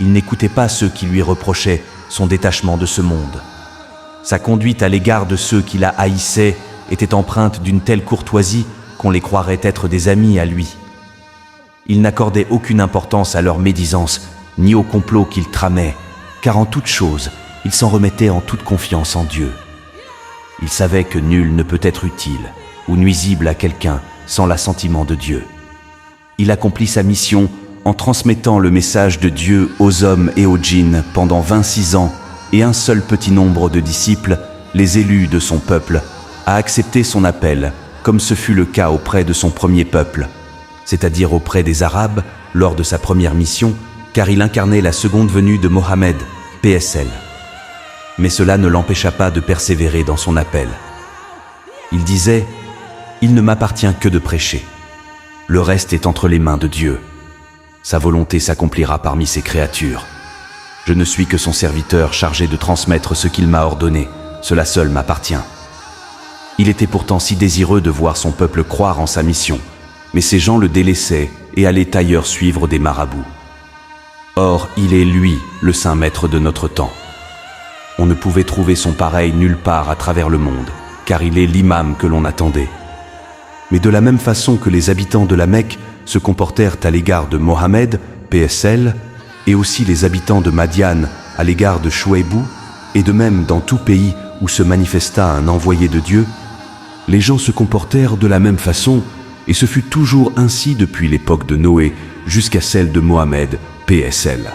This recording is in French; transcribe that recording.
Il n'écoutait pas ceux qui lui reprochaient son détachement de ce monde. Sa conduite à l'égard de ceux qui la haïssaient était empreinte d'une telle courtoisie qu'on les croirait être des amis à lui. Il n'accordait aucune importance à leur médisance, ni au complot qu'ils tramaient, car en toute chose, il s'en remettait en toute confiance en Dieu. Il savait que nul ne peut être utile ou nuisible à quelqu'un sans l'assentiment de Dieu. Il accomplit sa mission en transmettant le message de Dieu aux hommes et aux djinns pendant 26 ans, et un seul petit nombre de disciples, les élus de son peuple, a accepté son appel, comme ce fut le cas auprès de son premier peuple, c'est-à-dire auprès des Arabes lors de sa première mission, car il incarnait la seconde venue de Mohammed, PSL. Mais cela ne l'empêcha pas de persévérer dans son appel. Il disait « Il ne m'appartient que de prêcher. Le reste est entre les mains de Dieu. Sa volonté s'accomplira parmi ses créatures. Je ne suis que son serviteur chargé de transmettre ce qu'il m'a ordonné. Cela seul m'appartient. » Il était pourtant si désireux de voir son peuple croire en sa mission, mais ces gens le délaissaient et allaient ailleurs suivre des marabouts. Or, il est lui, le saint maître de notre temps. On ne pouvait trouver son pareil nulle part à travers le monde, car il est l'imam que l'on attendait. Mais de la même façon que les habitants de la Mecque se comportèrent à l'égard de Mohammed, PSL, et aussi les habitants de Madian à l'égard de Chouaïbou, et de même dans tout pays où se manifesta un envoyé de Dieu, les gens se comportèrent de la même façon, et ce fut toujours ainsi depuis l'époque de Noé jusqu'à celle de Mohammed, PSL.